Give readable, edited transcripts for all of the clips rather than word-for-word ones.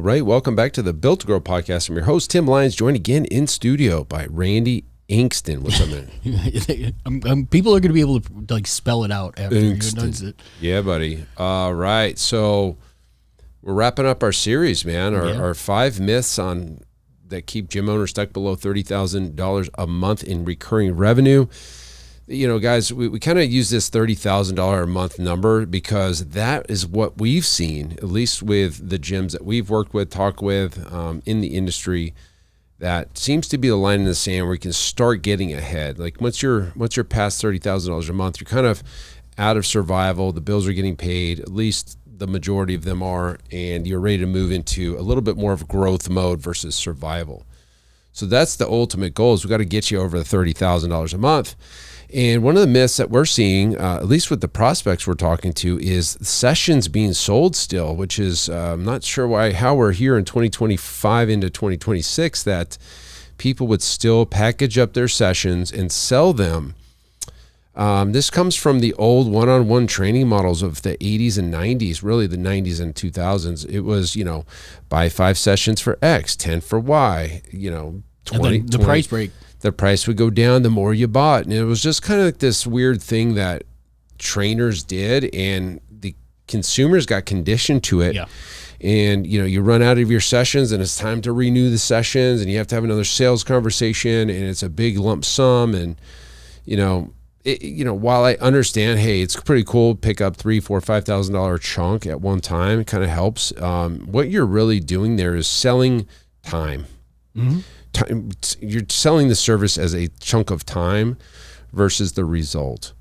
All right, welcome back to the Built to Grow podcast. I'm your host, Tim Lyons, joined again in studio by Randy Inkston. What's up, man? People are going to be able to like spell it out after you announce it. Yeah, buddy. All right, so we're wrapping up our series, man. Our 5 myths that keep gym owners stuck below $30,000 a month in recurring revenue. You know, guys, we kind of use this $30,000 a month number because that is what we've seen, at least with the gyms that we've worked with, talked with in the industry. That seems to be the line in the sand where you can start getting ahead. Like once you're past $30,000 a month, you're kind of out of survival. The bills are getting paid, at least the majority of them are, and you're ready to move into a little bit more of growth mode versus survival. So that's the ultimate goal, is we got to get you over the $30,000 a month. And one of the myths that we're seeing, at least with the prospects we're talking to, is sessions being sold still, which is I'm not sure how we're here in 2025 into 2026 that people would still package up their sessions and sell them. This comes from the old one-on-one training models of the 80s and 90s, really the 90s and 2000s. It was, buy 5 sessions for X, 10 for Y, 20. And the price break. The price would go down the more you bought. And it was just kind of like this weird thing that trainers did, and the consumers got conditioned to it. Yeah. And, you run out of your sessions and it's time to renew the sessions and you have to have another sales conversation and it's a big lump sum. And, while I understand, hey, it's pretty cool to pick up $3,000, $4,000, $5,000 chunk at one time, it kind of helps. What you're really doing there is selling time. Mm-hmm. You're selling the service as a chunk of time versus the result.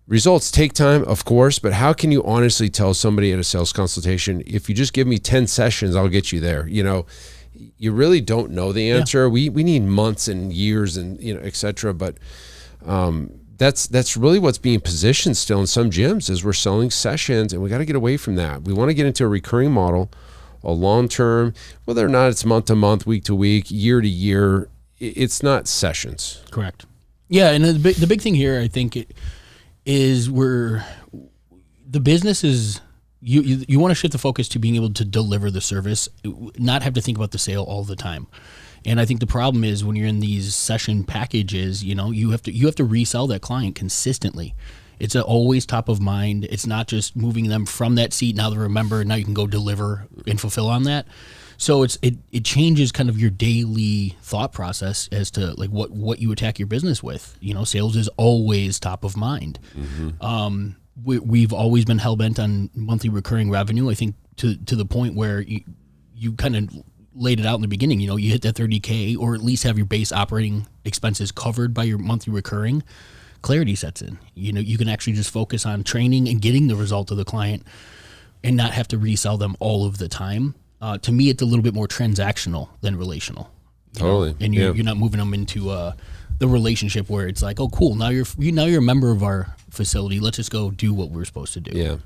Results take time, of course, but how can you honestly tell somebody at a sales consultation, if you just give me 10 sessions, I'll get you there? You really don't know the answer. Yeah. We need months and years and, et cetera. But that's really what's being positioned still in some gyms, is we're selling sessions, and we got to get away from that. We want to get into a recurring model, a long-term, whether or not it's month to month, week to week, year to year. It's not sessions. Correct. Yeah, and the big thing here, I think, is the business is you want to shift the focus to being able to deliver the service, not have to think about the sale all the time. And I think the problem is when you're in these session packages, you have to resell that client consistently. It's always top of mind. It's not just moving them from that seat. Now they remember, now you can go deliver and fulfill on that. So it changes kind of your daily thought process as to like what you attack your business with. Sales is always top of mind. Mm-hmm. We've always been hell-bent on monthly recurring revenue. I think to the point where you kind of laid it out in the beginning. You hit that $30K, or at least have your base operating expenses covered by your monthly recurring. Clarity sets in. You can actually just focus on training and getting the result of the client and not have to resell them all of the time. To me, it's a little bit more transactional than relational. Totally. And you're not moving them into the relationship where it's like, oh, cool, now you're a member of our facility. Let's just go do what we're supposed to do. Yeah.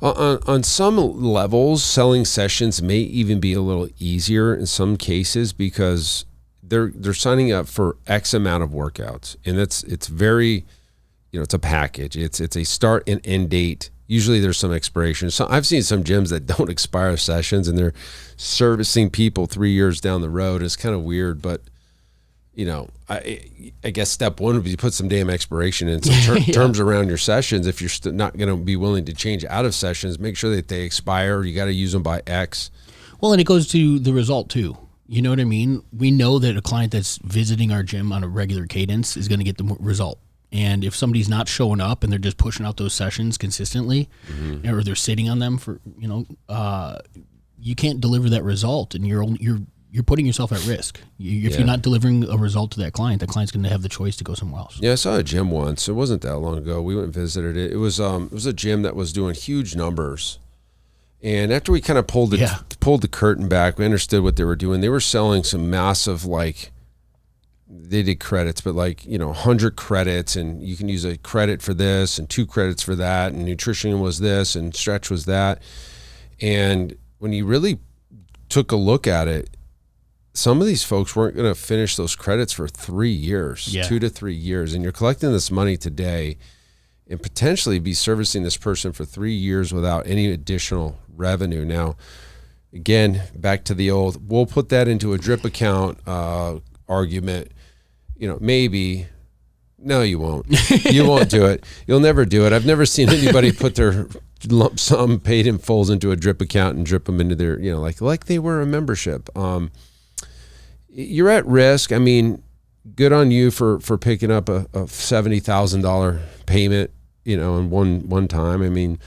On some levels, selling sessions may even be a little easier in some cases because they're signing up for X amount of workouts, and it's very, it's a package. It's a start and end date. Usually there's some expiration. So I've seen some gyms that don't expire sessions, and they're servicing people 3 years down the road. It's kind of weird, but I guess step one would be to put some damn expiration in, some terms around your sessions. If you're not going to be willing to change out of sessions, make sure that they expire. You got to use them by X. Well, and it goes to the result too. You know what I mean? We know that a client that's visiting our gym on a regular cadence is going to get the result. And if somebody's not showing up and they're just pushing out those sessions consistently, mm-hmm. or they're sitting on them for, you can't deliver that result, and you're putting yourself at risk. If you're not delivering a result to that client's going to have the choice to go somewhere else. Yeah, I saw a gym once. It wasn't that long ago. We went and visited it. It was a gym that was doing huge numbers. And after we kind of pulled the curtain back, we understood what they were doing. They were selling some massive, they did credits, but 100 credits, and you can use a credit for this and 2 credits for that, and nutrition was this and stretch was that. And when you really took a look at it, some of these folks weren't going to finish those credits for 3 years, 2 to 3 years. And you're collecting this money today and potentially be servicing this person for 3 years without any additional revenue. Now, again, back to the old, we'll put that into a drip account argument. Maybe. No, you won't. You won't do it. You'll never do it. I've never seen anybody put their lump sum paid in fulls into a drip account and drip them into their, like they were a membership. You're at risk. I mean, good on you for picking up a $70,000 payment, in one time. I mean,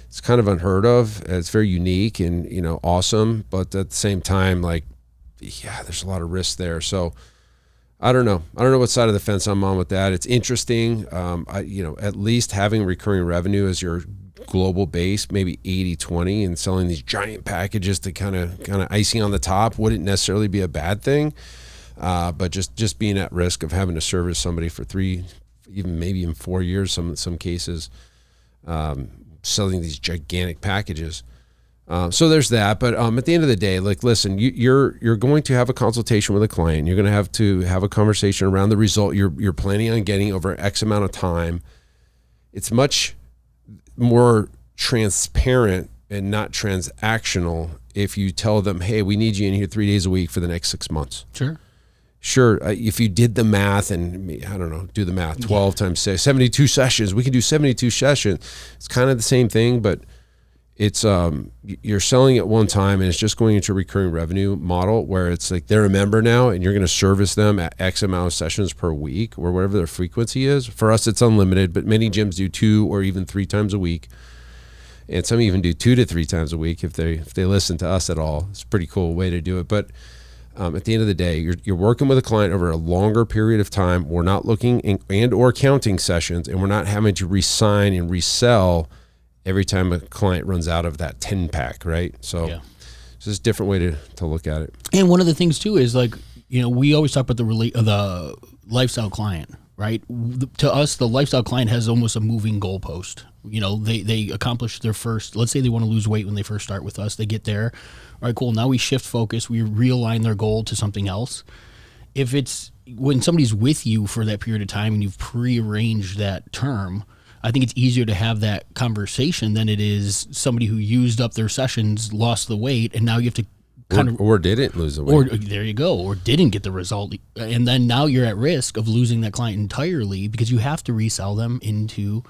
it's kind of unheard of. It's very unique and, awesome. But at the same time, there's a lot of risk there. So I don't know what side of the fence I'm on with that. It's interesting. At least having recurring revenue as your global base, maybe 80-20, and selling these giant packages to kind of icing on the top wouldn't necessarily be a bad thing. But just being at risk of having to service somebody for 3, even 4 years, some cases, selling these gigantic packages. So there's that. But at the end of the day, listen, you're going to have a consultation with a client. You're going to have a conversation around the result you're planning on getting over X amount of time. It's much more transparent and not transactional if you tell them, hey, we need you in here 3 days a week for the next 6 months. Sure. If you did the math and I don't know, do the math, 12 times 6, 72 sessions, we can do 72 sessions. It's kind of the same thing, but it's you're selling at one time and it's just going into a recurring revenue model where it's like they're a member now and you're going to service them at X amount of sessions per week or whatever their frequency is. For us, it's unlimited, but many gyms do 2 or even 3 times a week. And some even do 2 to 3 times a week if they listen to us at all. It's a pretty cool way to do it. But at the end of the day, you're working with a client over a longer period of time. We're not looking and or counting sessions, and we're not having to re-sign and resell every time a client runs out of that 10 pack, right? So it's just a different way to look at it. And one of the things too is we always talk about the lifestyle client, right? To us, the lifestyle client has almost a moving goalpost. They accomplish their first, let's say they want to lose weight when they first start with us. They get there. All right, cool. Now we shift focus. We realign their goal to something else. If it's when somebody's with you for that period of time and you've prearranged that term, I think it's easier to have that conversation than it is somebody who used up their sessions, lost the weight, and now you have to or didn't lose the weight. Or there you go, or didn't get the result. And then now you're at risk of losing that client entirely because you have to resell them into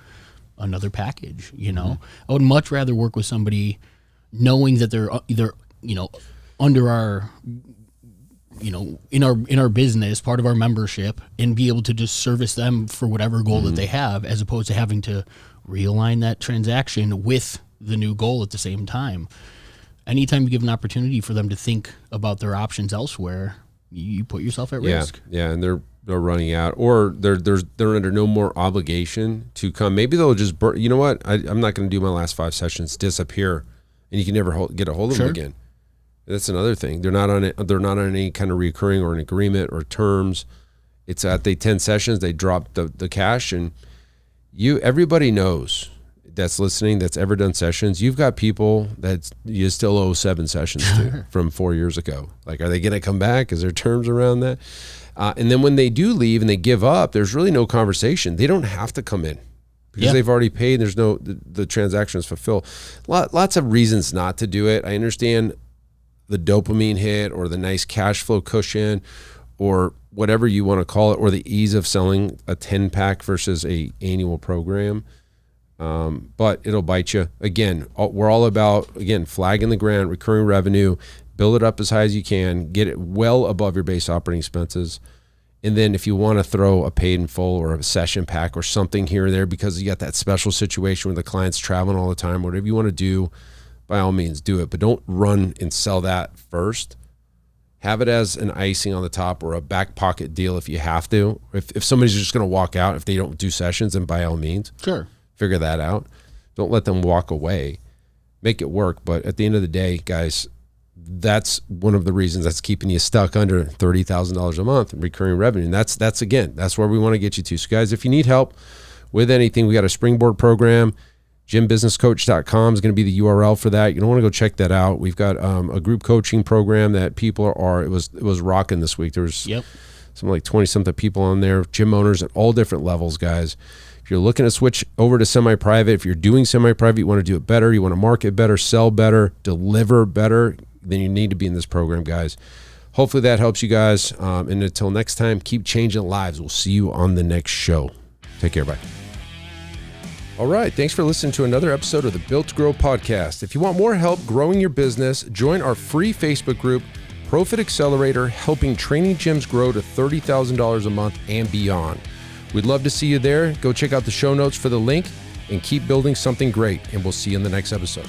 another package. I would much rather work with somebody knowing that they're either, under our, in our business, part of our membership, and be able to just service them for whatever goal that they have, as opposed to having to realign that transaction with the new goal at the same time. Anytime you give an opportunity for them to think about their options elsewhere, you put yourself at risk. Yeah, and they're running out, or they're under no more obligation to come. Maybe they'll just you know what? I'm not going to do my last 5 sessions, disappear, and you can never get a hold of them again. That's another thing. They're not on any kind of recurring or an agreement or terms. It's at the 10 sessions, they drop the cash, and everybody knows that's listening, that's ever done sessions. You've got people that you still owe 7 sessions to from 4 years ago. Are they going to come back? Is there terms around that? And then when they do leave and they give up, there's really no conversation. They don't have to come in because they've already paid. There's the transaction is fulfilled. Lots of reasons not to do it. I understand the dopamine hit or the nice cash flow cushion or whatever you want to call it, or the ease of selling a 10 pack versus a annual program. But it'll bite you. Again, we're all about, flag in the ground, recurring revenue, build it up as high as you can, get it well above your base operating expenses. And then if you want to throw a paid in full or a session pack or something here or there because you got that special situation where the client's traveling all the time, whatever you want to do, by all means do it. But don't run and sell that first. Have it as an icing on the top or a back pocket deal if you have to. If somebody's just going to walk out, if they don't do sessions, then by all means. Sure. Figure that out. Don't let them walk away. Make it work. But at the end of the day, guys, that's one of the reasons that's keeping you stuck under $30,000 a month in recurring revenue. And that's where we want to get you to. So guys, if you need help with anything, we got a springboard program. GymBusinessCoach.com is going to be the URL for that. You don't want to go check that out. We've got a group coaching program that people it was rocking this week. There was something like 20 something people on there, gym owners at all different levels, guys. If you're looking to switch over to semi-private, if you're doing semi-private, you want to do it better, you want to market better, sell better, deliver better, then you need to be in this program, guys. Hopefully that helps you guys. And until next time, keep changing lives. We'll see you on the next show. Take care. Bye. All right. Thanks for listening to another episode of the Built to Grow podcast. If you want more help growing your business, join our free Facebook group, Profit Accelerator, helping training gyms grow to $30,000 a month and beyond. We'd love to see you there. Go check out the show notes for the link and keep building something great. And we'll see you in the next episode.